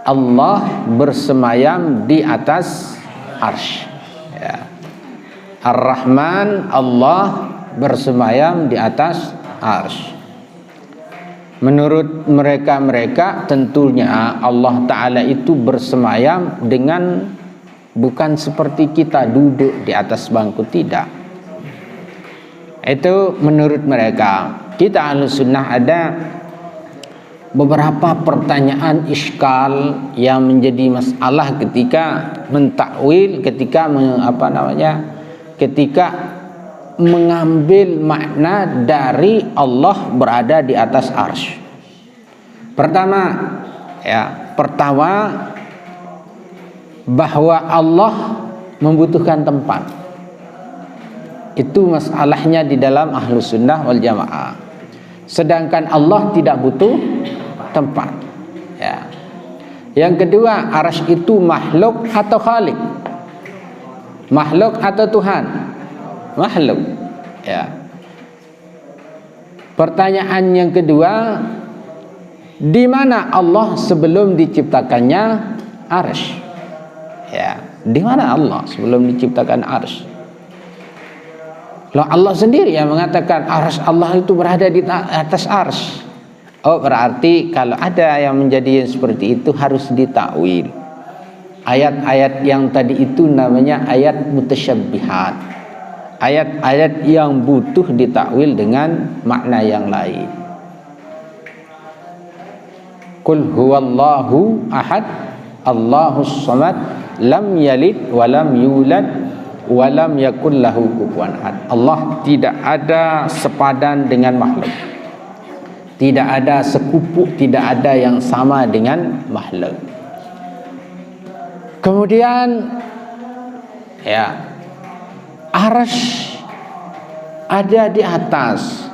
Allah bersemayam di atas arsy. Ya. Ar-Rahman, Allah bersemayam di atas arsy. Menurut mereka tentunya Allah Ta'ala itu bersemayam dengan bukan seperti kita duduk di atas bangku, tidak. Itu menurut mereka. Kita Ahlussunnah ada beberapa pertanyaan iskal yang menjadi masalah ketika mentakwil, ketika ketika mengambil makna dari Allah berada di atas arsy. Pertama bahwa Allah membutuhkan tempat. Itu masalahnya di dalam Ahlussunnah wal Jamaah. Sedangkan Allah tidak butuh tempat. Ya. Yang kedua, arsy itu makhluk atau khalik? Makhluk atau Tuhan? Makhluk. Ya. Pertanyaan yang kedua, di mana Allah sebelum diciptakannya arsy? Ya, di mana Allah sebelum diciptakan arsy? Loh, Allah sendiri yang mengatakan arsy Allah itu berada di atas arsy. Oh, berarti kalau ada yang menjadi seperti itu harus ditakwil. Ayat-ayat yang tadi itu namanya ayat mutasyabbihat. Ayat-ayat yang butuh ditakwil dengan makna yang lain. Qul huwallahu ahad, Allahus samad, lam yalid wa lam yulad wa lam yakul lahu kufuwan ahad. Allah tidak ada sepadan dengan makhluk. Tidak ada sekupu, tidak ada yang sama dengan makhluk. Kemudian arsy ada di atas.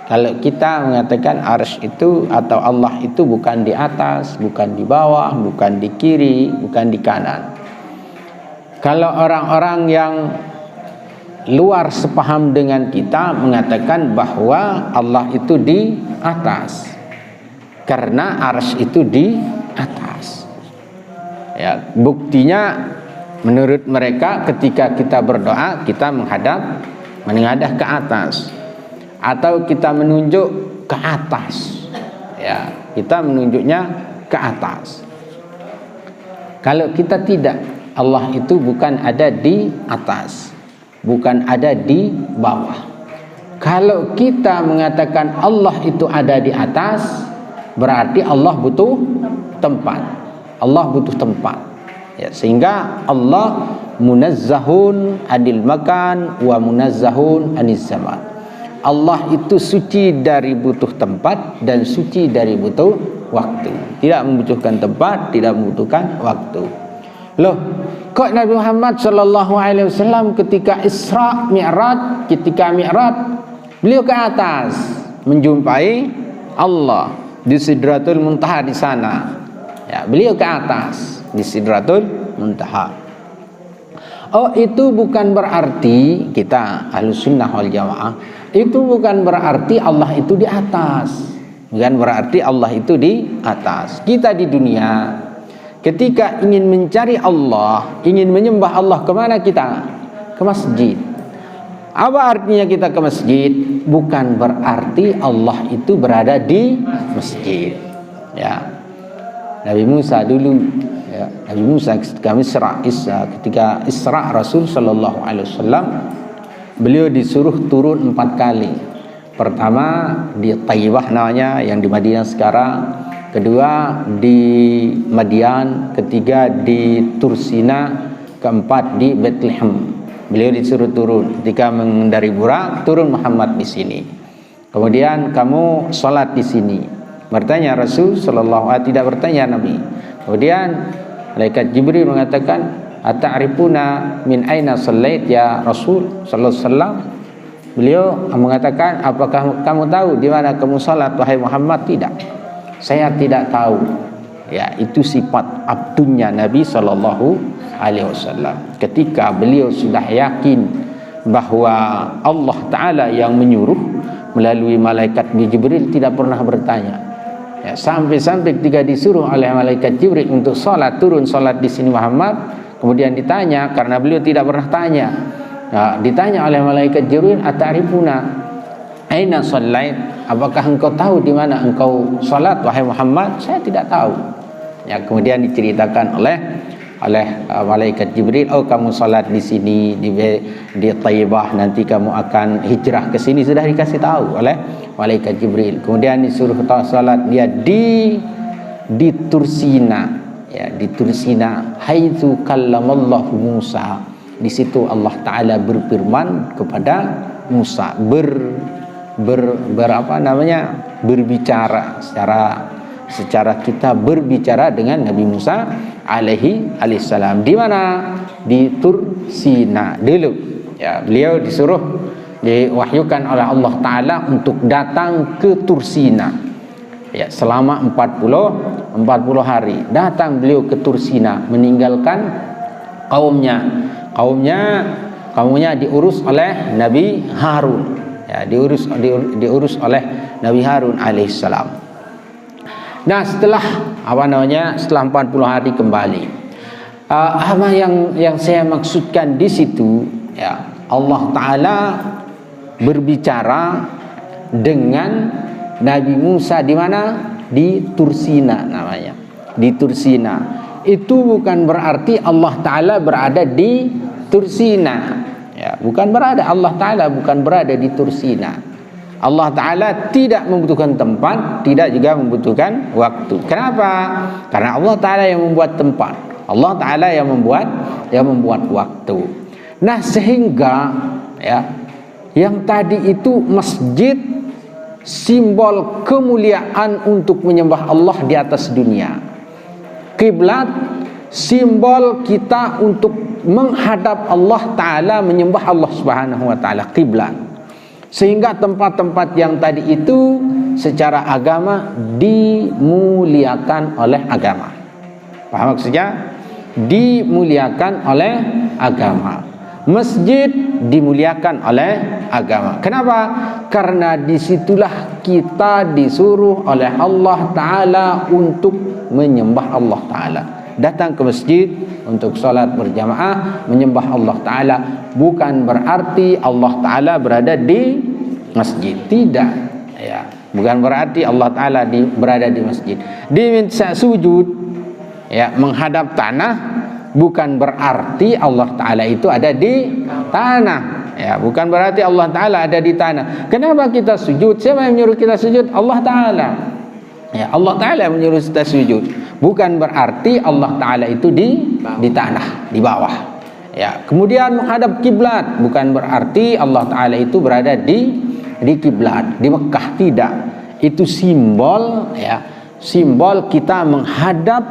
Kalau kita mengatakan arsy itu atau Allah itu bukan di atas, bukan di bawah, bukan di kiri, bukan di kanan. Kalau orang-orang yang luar sepaham dengan kita mengatakan bahwa Allah itu di atas, karena arsy itu di atas. Ya, buktinya menurut mereka ketika kita berdoa kita menghadap ke atas, atau kita menunjuk ke atas. Ya, kita menunjuknya ke atas. Kalau kita tidak, Allah itu bukan ada di atas, bukan ada di bawah. Kalau kita mengatakan Allah itu ada di atas, berarti Allah butuh tempat. Allah butuh tempat. Ya, sehingga Allah munazzahun anil makan wa munazzahun aniz zaman. Allah itu suci dari butuh tempat dan suci dari butuh waktu. Tidak membutuhkan tempat, tidak membutuhkan waktu. Loh, kok Nabi Muhammad sallallahu alaihi wasallam ketika Isra Mi'raj, beliau ke atas menjumpai Allah di Sidratul Muntaha di sana. Ya, beliau ke atas di Sidratul Muntaha. Oh, itu bukan berarti kita Ahlussunnah wal Jamaah, itu bukan berarti Allah itu di atas. Bukan berarti Allah itu di atas. Kita di dunia ketika ingin mencari Allah, ingin menyembah Allah, kemana kita? Ke masjid. Apa artinya kita ke masjid? Bukan berarti Allah itu berada di masjid. Ya, Nabi Musa dulu, Nabi Musa ketika Isra Rasul sallallahu alaihi wasallam, beliau disuruh turun 4 kali. Pertama di Thayyibah namanya, yang di Madinah sekarang. Kedua di Madian, ketiga di Tursina, keempat di Bethlehem. Beliau disuruh turun. Ketika mengendari burak, turun Muhammad di sini. Kemudian kamu sholat di sini. Bertanya Rasul sallallahu alaihi, tidak bertanya Nabi. Kemudian malaikat Jibril mengatakan, "Ata'rifuna min aina shallait ya Rasul sallallahu alaihi wasallam?" Beliau mengatakan, "Apakah kamu tahu di mana kamu salat wahai Muhammad?" Tidak. Saya tidak tahu. Ya, itu sifat abdunya Nabi sallallahu alaihi wasallam. Ketika beliau sudah yakin bahwa Allah taala yang menyuruh melalui malaikat Jibril, tidak pernah bertanya. Ya, sampai-sampai ketika disuruh oleh malaikat Jibril untuk sholat, turun sholat di sini Muhammad, kemudian ditanya, karena beliau tidak pernah tanya, ya, ditanya oleh malaikat Jibril, "Ata'rifuna aina shallait?" Apakah engkau tahu di mana engkau sholat wahai Muhammad? Saya tidak tahu. Ya, kemudian diceritakan oleh malaikat Jibril, "Oh, kamu salat di sini di Thayyibah, nanti kamu akan hijrah ke sini." Sudah dikasih tahu oleh malaikat Jibril. Kemudian disuruh salat dia di Tursina, ya, di Tursina, haitsu kallamallahu Musa. Di situ Allah taala berfirman kepada Musa, berbicara secara kita berbicara dengan Nabi Musa alaihissalam. Di mana? Di Tursina dulu. Ya, beliau diwahyukan oleh Allah taala untuk datang ke Tursina. Ya, selama 40 hari datang beliau ke Tursina, meninggalkan kaumnya diurus oleh Nabi Harun. Ya, diurus oleh Nabi Harun alaihissalam. Nah, setelah 40 hari kembali. Apa yang saya maksudkan di situ, ya, Allah taala berbicara dengan Nabi Musa di mana? Di Tursina namanya. Di Tursina. Itu bukan berarti Allah taala berada di Tursina. Ya, Allah taala bukan berada di Tursina. Allah Ta'ala tidak membutuhkan tempat, tidak juga membutuhkan waktu. Kenapa? Karena Allah Ta'ala yang membuat tempat, Allah Ta'ala yang membuat waktu. Nah, sehingga ya, yang tadi itu masjid simbol kemuliaan untuk menyembah Allah di atas dunia. Kiblat simbol kita untuk menghadap Allah Ta'ala, menyembah Allah Subhanahu wa Ta'ala. Kiblat. Sehingga tempat-tempat yang tadi itu secara agama dimuliakan oleh agama. Paham maksudnya? Dimuliakan oleh agama. Masjid dimuliakan oleh agama. Kenapa? Karena disitulah kita disuruh oleh Allah Ta'ala untuk menyembah Allah Ta'ala. Datang ke masjid untuk sholat berjamaah, menyembah Allah Ta'ala, bukan berarti Allah Ta'ala berada di masjid. Tidak, ya, bukan berarti Allah Ta'ala berada di masjid. Diminta sujud, ya, menghadap tanah, bukan berarti Allah Ta'ala itu ada di tanah. Ya, bukan berarti Allah Ta'ala ada di tanah. Kenapa kita sujud? Siapa yang menyuruh kita sujud? Allah Ta'ala. Ya, Allah Ta'ala menyuruh kita sujud. Bukan berarti Allah Ta'ala itu di tanah, di bawah. Ya, kemudian menghadap kiblat, bukan berarti Allah Ta'ala itu berada di kiblat, di Mekah. Tidak. Itu simbol, ya, simbol kita menghadap,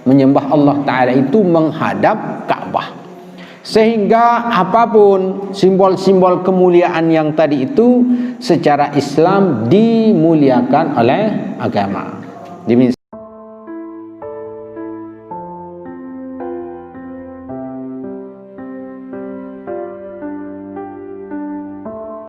menyembah Allah Ta'ala itu menghadap Ka'bah. Sehingga apapun simbol-simbol kemuliaan yang tadi itu secara Islam dimuliakan oleh agama.